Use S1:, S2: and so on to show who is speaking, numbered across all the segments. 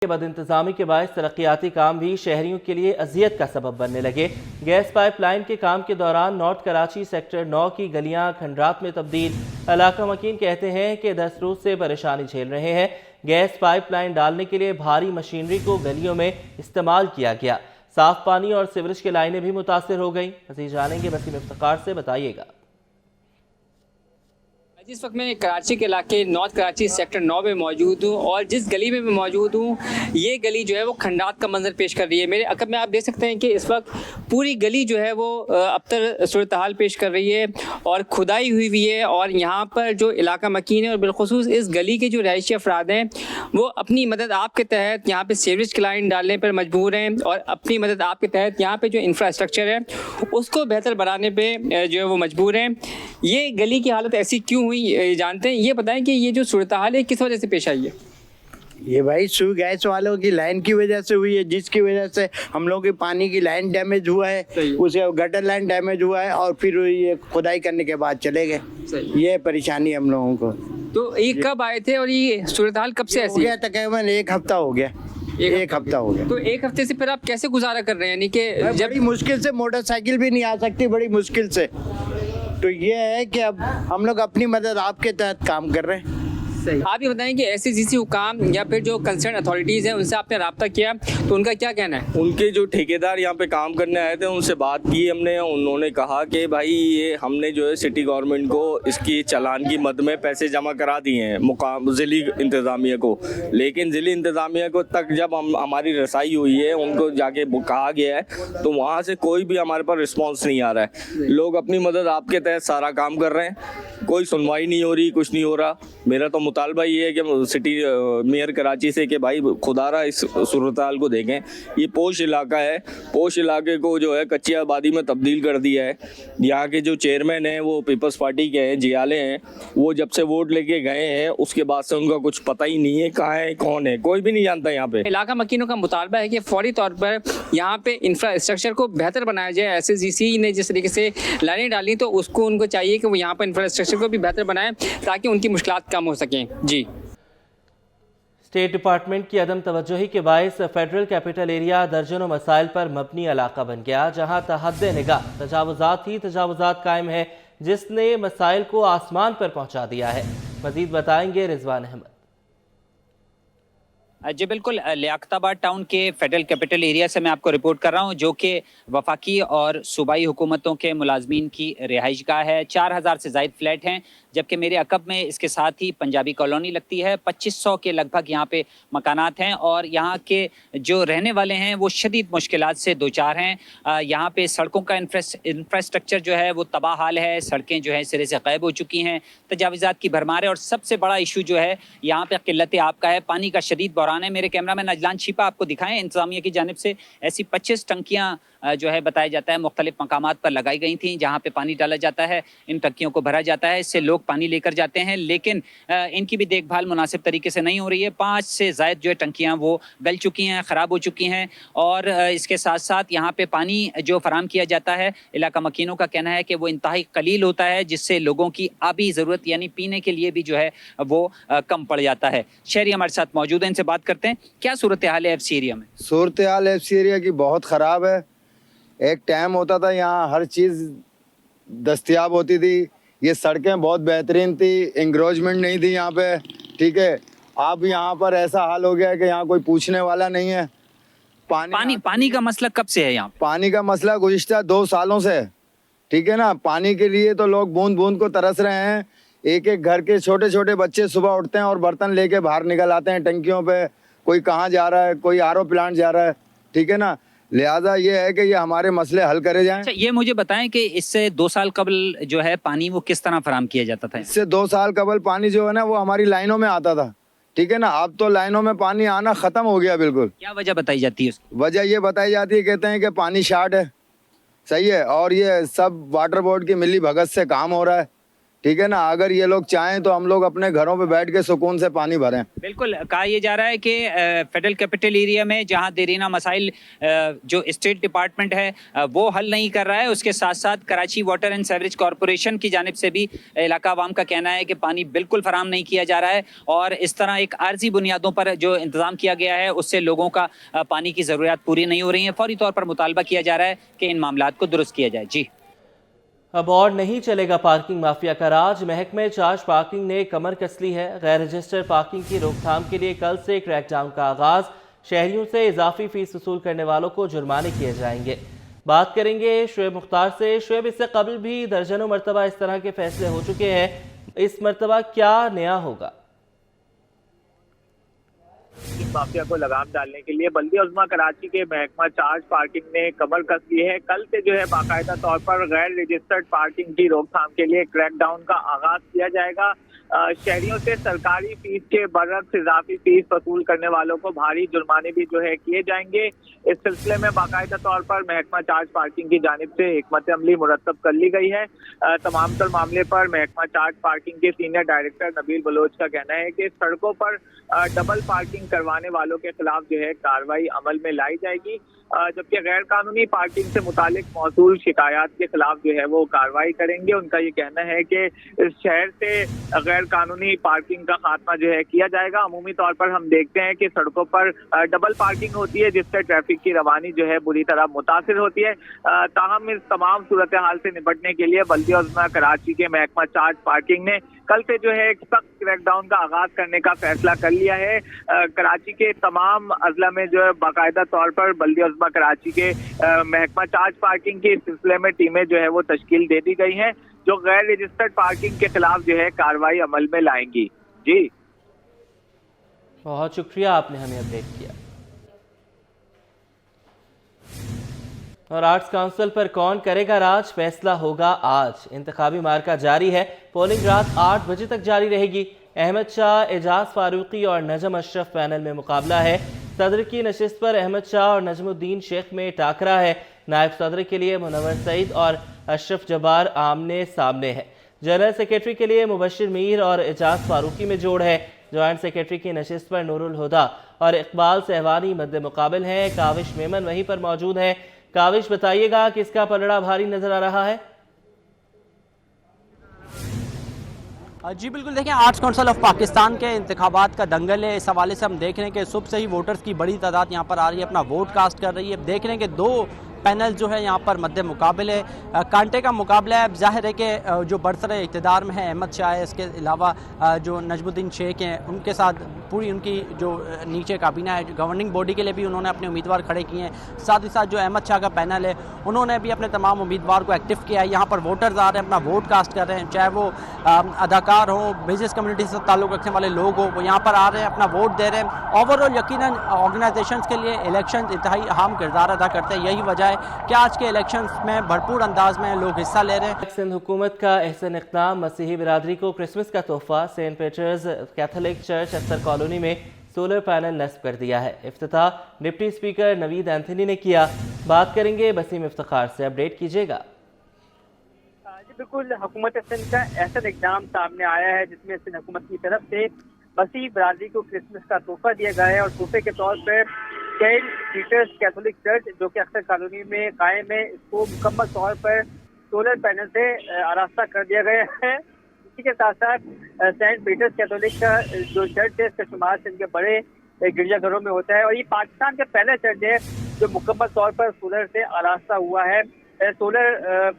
S1: के बदइंतजामी के बायस तरक्याती काम भी शहरियों के लिए अजियत का सबब बनने लगे। गैस पाइपलाइन के काम के दौरान नॉर्थ कराची सेक्टर 9 की गलियां खंडरात में तब्दील। इलाका मकीन कहते हैं कि 10 रोज से परेशानी झेल रहे हैं। गैस पाइपलाइन डालने के लिए भारी मशीनरी को गलियों में इस्तेमाल किया गया। साफ पानी और सीवरेज की लाइनें भी मुतासर हो गई। मज़ीद जानेंगे वसीम इफ्तिखार से, बताइएगा।
S2: इस वक्त मैं कराची के इलाके नॉर्थ कराची सेक्टर 9 में मौजूद हूँ और जिस गली में मैं मौजूद हूँ ये गली जो है वो खंडात का मंजर पेश कर रही है। मेरे अकब में आप देख सकते हैं कि इस वक्त पूरी गली जो है वो अबतर सूरत हाल पेश कर रही है और खुदाई हुई है। और यहाँ पर जो इलाका मकीन है और बिलखुसूस इस गली के जो रहायशी अफराद हैं वो अपनी मदद आपके तहत यहाँ पर सीवरेज की लाइन डालने पर मजबूर हैं और अपनी मदद आपके तहत यहाँ पर जो इंफ्रास्ट्रक्चर है उसको बेहतर बनाने पर जो है वो मजबूर हैं। ये गली की हालत ऐसी क्यों हुई जानते हैं, ये बताएं कि ये जो सूरत हाल है किस वजह से पेश आई है?
S3: ये भाई सू गैस वालों की लाइन की वजह से हुई है, जिसकी वजह से हम लोग की पानी की लाइन डैमेज हुआ है, उसे गटर लाइन डैमेज हुआ है और फिर ये खुदाई करने के बाद चले गए। ये परेशानी हम लोगों को।
S2: तो ये कब आए थे और ये सूरत हाल कब से ऐसी
S3: है? तकरीबन एक हफ्ता हो गया। एक हफ्ता हो गया।
S2: तो एक हफ्ते से फिर आप कैसे गुजारा कर रहे हैं? यानी कि
S3: जब बड़ी मुश्किल से मोटरसाइकिल भी नहीं आ सकती, बड़ी मुश्किल से। तो ये है कि अब हम लोग अपनी मदद आपके तहत काम कर रहे हैं।
S2: सही। आप ये बताएं कि SCGC हुकाम या फिर जो कंसर्न अथॉरिटीज़ हैं उनसे आपने रब्ता किया तो उनका क्या कहना है?
S4: उनके जो ठेकेदार यहाँ पे काम करने आए थे उनसे बात की हमने। उन्होंने कहा कि भाई ये हमने जो है सिटी गवर्नमेंट को इसकी चालान की मद में पैसे जमा करा दिए हैं मुकाम ज़िली इंतज़ामिया को, लेकिन ज़िली इंतज़ामिया को तक जब हमारी रसाई हुई है उनको जाके कहा गया है तो वहाँ से कोई भी हमारे पास रिस्पॉन्स नहीं आ रहा है। लोग अपनी मदद आपके तहत सारा काम कर रहे हैं, कोई सुनवाई नहीं हो रही, कुछ नहीं हो रहा। मेरा तो मुतालबा ये है कि सिटी मेयर कराची से कि भाई खुदारा इस सूरत हाल को देखें। ये पोश इलाका है, पोश इलाके को जो है कच्ची आबादी में तब्दील कर दिया है। यहाँ के जो चेयरमैन हैं वो पीपल्स पार्टी के हैं, जियाले हैं। वो जब से वोट लेके गए हैं उसके बाद से उनका कुछ पता ही नहीं है कहाँ है कौन है, कोई भी नहीं जानता। यहाँ पे
S2: इलाका मकीनों का मुतालबा है कि फौरी तौर पर यहाँ पे इंफ्रास्ट्रक्चर को बेहतर बनाया जाए। SCGC ने जिस तरीके से लाइनें डाली तो उसको उनको चाहिए कि वो यहाँ पर इंफ्रास्ट्रक्चर को भी बेहतर बनाएं ताकि उनकी मुश्किलात कम हो सकें। जी।
S1: स्टेट डिपार्टमेंट की अदम तवज्जोही के बायस फेडरल कैपिटल एरिया दर्जनों मसाइल पर मबनी इलाका बन गया, जहाँ तहद्दे निगाह तजावुजात ही तजावुजात कायम है, जिसने मसाइल को आसमान पर पहुँचा दिया है। मजीद बताएंगे रिजवान अहमद।
S5: जी बिल्कुल, लियाकताबाद टाउन के फेडरल कैपिटल एरिया से मैं आपको रिपोर्ट कर रहा हूं, जो कि वफाकी और सूबाई हुकूमतों के मुलाजमीन की रिहाइशगाह है। 4000 से ज़ायद फ्लैट हैं, जबकि मेरे अकब में इसके साथ ही पंजाबी कॉलोनी लगती है। 2500 के लगभग यहाँ पे मकानात हैं और यहाँ के जो रहने वाले हैं वो शदीद मुश्किलात से दो चार हैं। यहाँ पे सड़कों का इंफ्रास्ट्रक्चर जो है वो तबाह हाल है, सड़कें जो है सिरे से गायब हो चुकी हैं, तजावुजात की भरमार है और सबसे बड़ा इशू जो है यहाँ पे किल्लत आब का है, पानी का शदीद बहरान है। मेरे कैमरामैन अजलान छिपा आपको दिखाएं, इंतजामिया की जानिब से ऐसी 25 टंकियाँ जो है बताया जाता है मुख्तलिफ मकामात पर लगाई गई थी, जहाँ पे पानी डाला जाता है, इन टंकियों को भरा जाता है, इससे लोग पानी लेकर जाते हैं, लेकिन इनकी भी देखभाल मुनासिब तरीके से नहीं हो रही है। 5 से ज़ायद जो है टंकियाँ वो गल चुकी हैं, ख़राब हो चुकी हैं और इसके साथ साथ यहाँ पे पानी जो फराम किया जाता है, इलाका मकीनों का कहना है कि वो इंतहाई कलील होता है, जिससे लोगों की आबी ज़रूरत यानी पीने के लिए भी जो है वो कम पड़ जाता है। शहरी हमारे साथ मौजूद हैं, इनसे बात करते हैं। क्या सूरत हाल है FC एरिया में?
S6: सूरत हाल FC एरिया की बहुत ख़राब है। एक टाइम होता था यहाँ हर चीज़ दस्तयाब होती थी, ये सड़कें बहुत बेहतरीन थी, इंक्रोचमेंट नहीं थी यहाँ पे, ठीक है। अब यहाँ पर ऐसा हाल हो गया है कि यहाँ कोई पूछने वाला नहीं है।
S5: पानी का मसला कब से है यहाँ?
S6: पानी का मसला गुज़िश्ता 2 सालों से है, ठीक है ना। पानी के लिए तो लोग बूंद बूंद को तरस रहे हैं। एक एक घर के छोटे छोटे बच्चे सुबह उठते हैं और बर्तन लेके बाहर निकल आते हैं टंकियों पे, कोई कहाँ जा रहा है, कोई RO प्लांट जा रहा है, ठीक है ना। लिहाजा ये है कि ये हमारे मसले हल करे जाएं।
S5: अच्छा, ये मुझे बताएं कि इससे 2 साल कबल जो है पानी वो किस तरह फराम किया जाता था?
S6: इससे 2 साल कबल पानी जो है ना वो हमारी लाइनों में आता था, ठीक है ना। अब तो लाइनों में पानी आना ख़त्म हो गया बिल्कुल।
S5: क्या वजह बताई जाती है उसकी?
S6: वजह ये बताई जाती है, कहते हैं कि पानी शार्ट है, सही है, और ये सब वाटर बोर्ड की मिली भगत से काम हो रहा है, ठीक है ना। अगर ये लोग चाहें तो हम लोग अपने घरों पे बैठ के सुकून से पानी भरें।
S5: बिल्कुल, कहा यह जा रहा है कि फेडरल कैपिटल एरिया में जहां देरीना मसाइल जो स्टेट डिपार्टमेंट है वो हल नहीं कर रहा है, उसके साथ साथ Karachi water and sewerage corporation की जानिब से भी इलाका अवाम का कहना है कि पानी बिल्कुल फराहम नहीं किया जा रहा है और इस तरह एक आर्जी बुनियादों पर जो इंतजाम किया गया है उससे लोगों का पानी की ज़रूरियात पूरी नहीं हो रही है। फौरी तौर पर मुतालबा किया जा रहा है कि इन मामलात को दुरुस्त किया जाए। जी,
S1: अब और नहीं चलेगा पार्किंग माफिया का राज। महकमे चार्ज पार्किंग ने कमर कस ली है। गैर रजिस्टर्ड पार्किंग की रोकथाम के लिए कल से क्रैकडाउन का आगाज। शहरियों से इजाफी फीस वसूल करने वालों को जुर्माने किए जाएंगे। बात करेंगे शुएब मुख्तार से। शुएब, इससे कबल भी दर्जनों मरतबा इस तरह के फैसले हो चुके हैं, इस मरतबा क्या नया होगा?
S7: माफिया को लगाम डालने के लिए बल्दिया उज़्मा कराची के महकमा चार्ज पार्किंग ने कमर कस ली है। कल से जो है बाकायदा तौर पर गैर रजिस्टर्ड पार्किंग की रोकथाम के लिए क्रैकडाउन का आगाज किया जाएगा। शहरियों से सरकारी फीस के बरअक्स इजाफी फीस वसूल करने वालों को भारी जुर्माने भी जो है किए जाएंगे। इस सिलसिले में बाकायदा तौर पर महकमा चार्ज पार्किंग की जानिब से हिकमत अमली मुरतब कर ली गई है। तमाम तर मामले पर महकमा चार्ज पार्किंग के सीनियर डायरेक्टर नबील बलोच का कहना है कि सड़कों पर डबल पार्किंग करवाने वालों के खिलाफ जो है कार्रवाई अमल में लाई जाएगी, जबकि गैर कानूनी पार्किंग से मुतालिक मौसूल शिकायत के खिलाफ जो है वो कार्रवाई करेंगे। उनका ये कहना है कि इस शहर से गैर कानूनी पार्किंग का खात्मा जो है किया जाएगा। अमूमी तौर पर हम देखते हैं कि सड़कों पर डबल पार्किंग होती है जिससे ट्रैफिक की रवानी जो है बुरी तरह मुतासिर होती है। ताहम इस तमाम सूरत हाल से निपटने के लिए बल्दिया उज़्मा कराची के महकमा चार्ज पार्किंग ने कल से जो है एक सख्त क्रैकडाउन का आगाज करने का फैसला कर लिया है। कराची के तमाम अजला में जो है बाकायदा तौर पर बल्दिया उज़्मा कराची के महकमा चार्ज पार्किंग के सिलसिले में टीमें जो है वो तश्कील दे दी गई हैं जो गैर रजिस्टर्ड पार्किंग के खिलाफ जो है कार्रवाई अमल में लाएंगी। जी,
S1: बहुत शुक्रिया, आपने हमें अपडेट किया। और आर्ट्स काउंसिल पर कौन करेगा राज, फैसला होगा आज। इंतखाबी मार्का जारी है। पोलिंग रात 8 बजे तक जारी रहेगी। अहमद शाह, एजाज फारूकी और नजम अशरफ पैनल में मुकाबला है। सदर की नशिस्त पर अहमद शाह और नजमुद्दीन शेख में टाकरा है। नायब सदर के लिए मुनव्वर सईद और अशरफ जब्बार आमने सामने है। जनरल सेक्रेटरी के लिए मुबशिर मीर और एजाज फारूकी में जोड़ है। जॉइंट सेक्रेटरी की नशिस्त पर नूरुल हुदा और इकबाल सहवानी मद्दे मुकाबिल हैं। काविश मेमन वहीं पर मौजूद है। काविश, बताइएगा किसका पलड़ा भारी नजर आ रहा है?
S8: जी बिल्कुल, देखें आर्ट्स काउंसिल ऑफ पाकिस्तान के इंतखाबात का दंगल है। इस हवाले से हम देख रहे हैं कि सुबह से ही वोटर्स की बड़ी तादाद यहाँ पर आ रही है, अपना वोट कास्ट कर रही है। देख रहे हैं कि 2 पैनल जो है यहाँ पर मद्दे मुकाबले है, कांटे का मुकाबला है। जाहिर है कि जो बरसर इक़्तिदार में है अहमद शाह है, इसके अलावा जो नजमुद्दीन शेख हैं उनके साथ पूरी उनकी जो नीचे काबीना है, गवर्निंग बॉडी के लिए भी उन्होंने अपने उम्मीदवार खड़े किए हैं। साथ ही साथ जो अहमद शाह का पैनल है उन्होंने भी अपने तमाम उम्मीदवार को एक्टिव किया है। यहाँ पर वोटर्स आ रहे हैं, अपना वोट कास्ट कर रहे हैं, चाहे वो अदाकार हो, बिजनेस कम्युनिटी से ताल्लुक़ रखने वाले लोग हो, वो यहाँ पर आ रहे हैं, अपना वोट दे रहे हैं। ओवरऑल यकीनन ऑर्गेनाइजेशंस के लिए इलेक्शन इंतहाई अहम किरदार अदा करते हैं। यही वजह है कि आज के इलेक्शंस में भरपूर अंदाज में लोग हिस्सा ले रहे हैं।
S1: सिंध हुकूमत का एहसन इक़दाम, मसीही बिरादरी को क्रिसमस का तोहफा। Saint Peter's Catholic Church Akhtar Colony में सोलर पैनल नस्ब कर दिया है। इफ्तिताह डिप्टी स्पीकर नवीद एंथनी ने किया। बात करेंगे बसीम इफ्तिखार से, अपडेट कीजिएगा।
S9: जी बिल्कुल, हुकूमत सिंध का एहसन इक़दाम सामने आया है जिसमें सिंध हुकूमत की तरफ से मसीही बिरादरी को क्रिसमस का तोहफा दिया गया है और तोहफे के तौर पर सेंट पीटर्स कैथोलिक चर्च जो कि अख्तर कॉलोनी में कायम है, इसको मुकम्मल तौर पर सोलर पैनल से आरास्ता कर दिया गया है। इसी के साथ साथ सेंट पीटर्स कैथोलिक का जो चर्च है इसका शुमार सिंध के बड़े गिरजाघरों में होता है और ये पाकिस्तान का पहला चर्च है जो मुकम्मल तौर पर सोलर से आरास्ता हुआ है। सोलर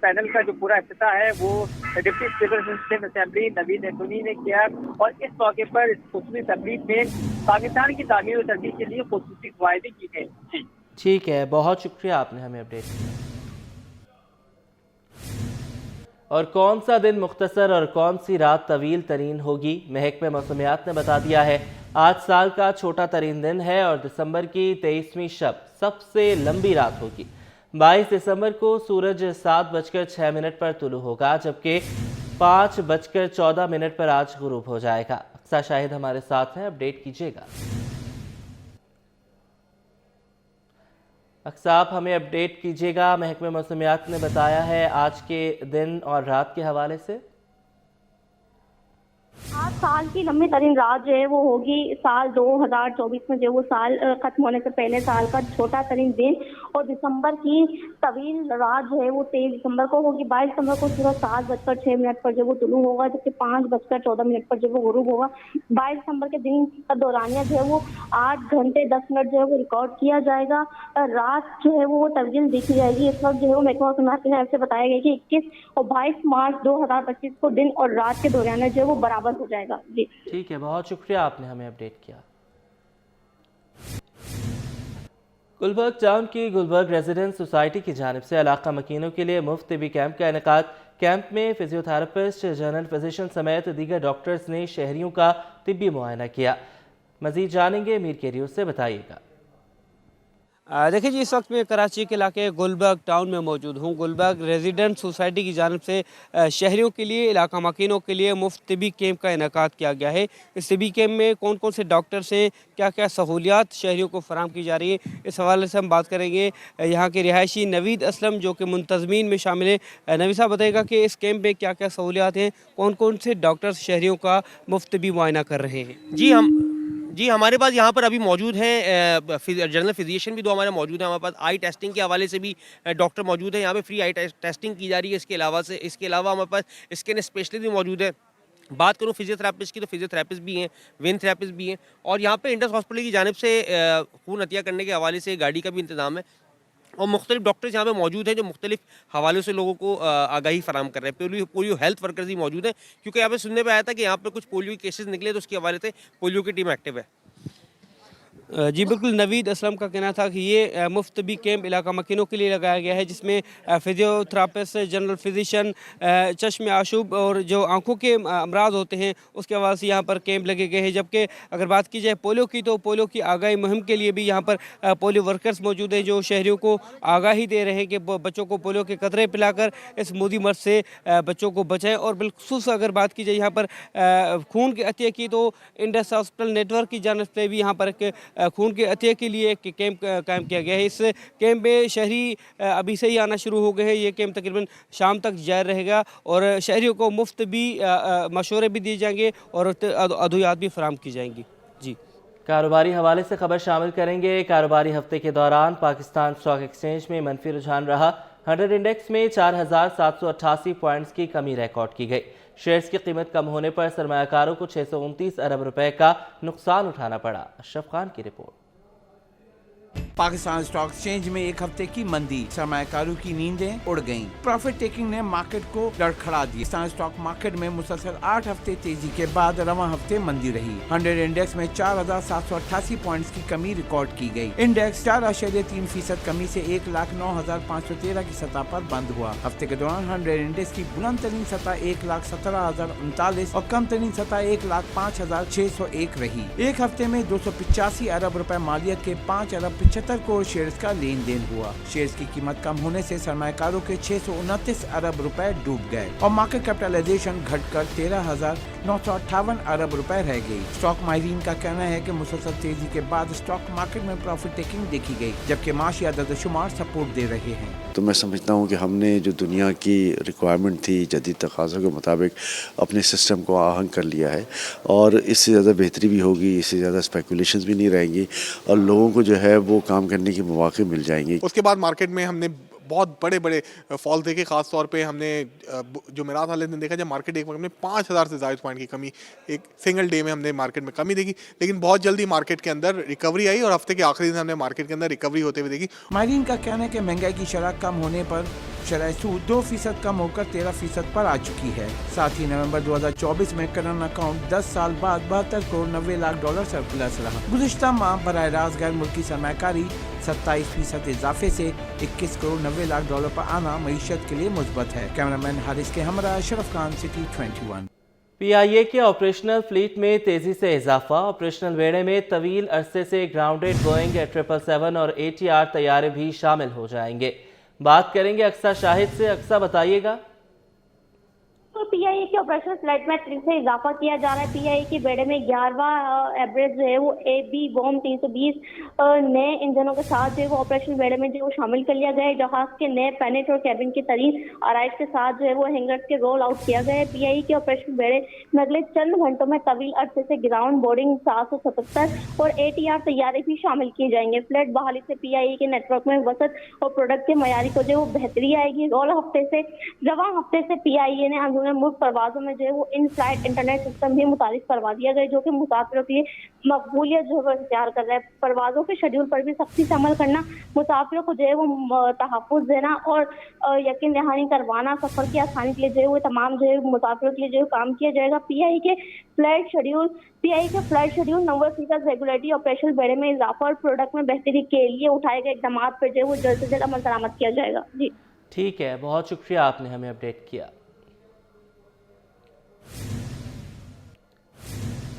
S9: पैनल का जो पूरा इफ्तिताह है वो deputy speaker assembly Naveed Anthony ने किया और इस मौके पर इस खुसूसी तकरीब में पाकिस्तान की तामीर और तरक्की के लिए खुसूसी दुआएं भी की गई।
S1: ठीक है, बहुत शुक्रिया, आपने हमें अपडेट किया। और कौन सा दिन मुख्तसर और कौन सी रात तवील तरीन होगी, महकमे मौसमियात ने बता दिया है। आज साल का छोटा तरीन दिन है और दिसंबर की 23वीं शब सबसे लंबी रात होगी। 22 दिसंबर को सूरज 7:06 पर तुलू होगा, जबकि 5:14 पर आज गुरूब हो जाएगा। अक्सा शाहिद हमारे साथ हैं, अपडेट कीजिएगा। अक्सा, आप हमें अपडेट कीजिएगा। महकमे मौसमियात ने बताया है आज के दिन और रात के हवाले से।
S10: साल की लंबी तरीन रात जो है वो होगी साल 2024 में, जो वो साल खत्म होने से पहले साल का छोटा तरीन दिन। और दिसंबर की तवील रात जो है वो 23 दिसंबर को होगी। 22 दिसंबर को सुबह 7:06 पर जो वो तुलू होगा, जबकि 5:14 पर जो वो गुरूब होगा। 22 दिसंबर के दिन का दौरानिया जो है वो 8 घंटे 10 मिनट जो है वो रिकॉर्ड किया जाएगा। रात जो है वो तब्दील देखी जाएगी। इस वक्त जो है वो महकमा मौसम की तरफ से बताया गया कि 21 और 22 मार्च 2025 को दिन और रात के दौरानिया जो है वो बराबर हो जाएगा। जी
S1: ठीक है, बहुत शुक्रिया, आपने हमें अपडेट किया। गुलबर्ग टाउन की गुलबर्ग रेजिडेंस सोसाइटी की जानिब से इलाका मकीनों के लिए मुफ्त तिबी कैंप का इनेकाद। कैंप में फिजियोथेरेपिस्ट, जनरल फिजिशियन समेत दीगर डॉक्टर्स ने शहरियों का तिब्बी मुआयना किया। मजीद जानेंगे, मीर केरियो से बताइएगा।
S8: देखिए जी, इस वक्त मैं कराची के इलाके गुलबर्ग टाउन में मौजूद हूँ। गुलबर्ग रेजिडेंट सोसाइटी की जानिब से शहरियों के लिए, इलाका मकीनों के लिए मुफ्त तिबी कैंप का इनेकाद किया गया है। इस तिबी कैंप में कौन कौन से डॉक्टर्स हैं, क्या क्या सहूलियात शहरियों को फराम की जा रही है, इस हवाले से हम बात करेंगे। यहाँ के रिहायशी नवीद असलम जो कि मुंतजमीन में शामिल है। नवीद साहब बताएगा कि इस कैंप में क्या क्या सहूलियात हैं, कौन कौन से डॉक्टर्स शहरियों का मुफ्त तिबी मुआयना कर रहे हैं।
S11: जी हमारे पास यहाँ पर अभी मौजूद हैं जनरल फिजिशियन भी 2 हमारे मौजूद हैं। हमारे पास आई टेस्टिंग के हवाले से भी डॉक्टर मौजूद हैं। यहाँ पे फ्री आई टेस्टिंग की जा रही है। इसके अलावा हमारे पास स्किन स्पेशलिस्ट भी मौजूद है। बात करूँ फिजियोथेरापिस्ट की तो फिजियोथेरापिस्ट भी हैं, वेन थेरापिस्ट भी हैं। और यहाँ पे इंडस हॉस्पिटल की जानिब से खून अतिया करने के हवाले से गाड़ी का भी इंतजाम है। और मुख्तलिफ डॉक्टर्स यहाँ पे मौजूद हैं जो मुख्तलिफ हवालों से लोगों को आगाही फराम कर रहे हैं। पोलियो हेल्थ वर्कर्स भी मौजूद हैं, क्योंकि यहाँ पे सुनने में आया था कि यहाँ पे कुछ पोलियो के केसेस निकले, तो उसके हवाले से पोलियो की टीम एक्टिव है।
S8: जी बिल्कुल, नवीद असलम का कहना था कि ये मुफ्त तिबी कैंप इलाका मकीनों के लिए लगाया गया है, जिसमें फिजियोथेरापिस्ट, जनरल फिजिशियन, चश्मे आशूब और जो आंखों के अमराज होते हैं उसके हवाले से यहाँ पर कैंप लगे गए हैं। जबकि अगर बात की जाए पोलियो की, तो पोलियो की आगाही मुहिम के लिए भी यहाँ पर पोलियो वर्कर्स मौजूद हैं जो शहरियों को आगाही दे रहे हैं कि बच्चों को पोलियो के कतरे पिलाकर इस मोदी मर्ज से बच्चों को बचाएँ। और बिलखुसूस अगर बात की जाए यहाँ पर खून के अतिया की, तो इंडस हॉस्पिटल नेटवर्क की जानिब से भी यहाँ पर खून के अतिया के लिए एक कैंप कायम किया गया है। इस कैंप में शहरी अभी से ही आना शुरू हो गए हैं। ये कैंप तकरीबन शाम तक जारी रहेगा और शहरियों को मुफ्त भी मशवरे भी दिए जाएंगे और अद्वियात भी फराम की जाएंगी। जी,
S1: कारोबारी हवाले से खबर शामिल करेंगे। कारोबारी हफ्ते के दौरान पाकिस्तान स्टॉक एक्सचेंज में मनफी रुझान रहा। 100 इंडेक्स में 4788 पॉइंट्स की कमी रिकॉर्ड की गई। शेयर्स की कीमत कम होने पर सरमायाकारों को 629 अरब रुपए का नुकसान उठाना पड़ा। अशरफ खान की रिपोर्ट।
S12: पाकिस्तान स्टॉक एक्सचेंज में एक हफ्ते की मंदी, सरमायाकारों की नींदें उड़ गईं। प्रॉफिट टेकिंग ने मार्केट को लड़खड़ा दिया। पाकिस्तान स्टॉक मार्केट में मुसलसल 8 हफ्ते तेजी के बाद रवां हफ्ते मंदी रही। 100 इंडेक्स में 4788 पॉइंट्स की कमी रिकॉर्ड की गई। इंडेक्स 4.3% कमी से 1,09,513 की सतह पर बंद हुआ। हफ्ते के दौरान 100 इंडेक्स की बुलंद तरीन सतह 1,17,039 और कम तरीन सतह 1,05,601 रही। एक हफ्ते में 285 अरब रुपए मालियत के 5 अरब 75 करोड़ शेयर्स का लेन देन हुआ। शेयर्स की कीमत कम होने से सरमायाकारों के 629 अरब रुपए डूब गए और मार्केट कैपिटलाइजेशन घटकर 13,958 अरब रुपए रह गई। स्टॉक माहिरीन का कहना है कि मुसलसल तेजी के बाद स्टॉक मार्केट में प्रॉफिट टेकिंग देखी गई, जबकि माशी आदत-ओ-शुमार सपोर्ट दे रहे हैं।
S13: तो मैं समझता हूँ कि हमने जो दुनिया की रिक्वायरमेंट थी, जदीद तकाज़ों के मुताबिक अपने सिस्टम को आहंग कर लिया है और इससे ज़्यादा बेहतरी भी होगी, इससे ज़्यादा स्पेकुलेशंस भी नहीं रहेंगी और लोगों को जो है वो काम करने के मौके मिल जाएंगे।
S14: उसके बाद मार्केट में हमने बहुत बड़े बड़े फॉल देखे। खास तौर पे हमने जो मेरा हाल ने देखा, जब मार्केट एक वक्त में 5000 से ज़ायद पॉइंट की कमी एक सिंगल डे में हमने मार्केट में कमी देखी, लेकिन बहुत जल्दी मार्केट के अंदर रिकवरी आई और हफ्ते के आखिरी दिन हमने मार्केट के अंदर रिकवरी होते हुए देखी।
S12: माहिरीन का कहना है कि महंगाई की शरह कम होने पर शरह सूद 2% कम होकर 13% पर आ चुकी है। साथ ही नवंबर 2024 में करंट अकाउंट 10 साल बाद 72 करोड़ 90 लाख डॉलर सरप्लस रहा। गुज़िश्ता माह बराह रास्त गैर मुल्की सरमायाकारी 27% इजाफे से 21 करोड़ 90 लाख डॉलर पर आना मईशत के लिए मुस्बत है। कैमरामैन हारिस के हमरा, अशरफ खान, सिटी 21।
S1: PIA के ऑपरेशनल फ्लीट में तेजी से इजाफा। ऑपरेशनल वेड़े में तवील अरसे से ग्राउंडेड बोइंग 777 और ATR तैयारे भी शामिल हो जाएंगे। बात करेंगे अक्सा शाहिद से। अक्सा, बताइएगा।
S10: तो पीआईए के ऑपरेशनल फ्लाइट में 3 से इजाफा किया जा रहा है। पीआईए के बेड़े में 11वां एवरेज जो है वो AB बॉम 320 नए इंजनों के साथ जो है वो ऑपरेशन बेड़े में जो शामिल कर लिया गया है। जहाज के नए पैनेट और कैबिन की तरीन आराइश के साथ जो है वो हैंगर्स के रोल आउट किया गया है। पीआईए के ऑपरेशन बेड़े में अगले चंद घंटों में तवील अरसे से ग्राउंड बोर्डिंग 777 और ATR तैयारी भी शामिल किए जाएंगे। फ्लाइट बहाली से पीआईए के नेटवर्क में वसत और प्रोडक्ट के मयारी को जो वो बेहतरी आएगी। रवां हफ्ते से पीआईए ने अंदरूनी मुल्क परवाजों में जो है वो इन फ्लाइट इंटरनेट सिस्टम भी मुतारिफ करवा दिया गया, जो कि मुसाफिरों के लिए मकबूलियत जो है वो इख्तियार कर रहा है। परवाजों के शेड्यूल पर भी सख्ती से अमल करना, मुसाफिरों को जो है वो तहफ़्फ़ुज़ देना और यकीन दहानी करवाना, सफर की आसानी के लिए जो है वो तमाम जो है मुसाफिरों के लिए जो है काम किया जाएगा। पीआईए के फ्लाइट शेड्यूल नंबर फीसद रेगुलेटरी ऑपरेशन बेड़े में इजाफा और प्रोडक्ट में बेहतरी के लिए उठाए गए इक़दाम पर जो है वो जल्द से जल्द अमल दरामद किया जाएगा। जी
S1: ठीक है, बहुत शुक्रिया, आपने हमें अपडेट किया।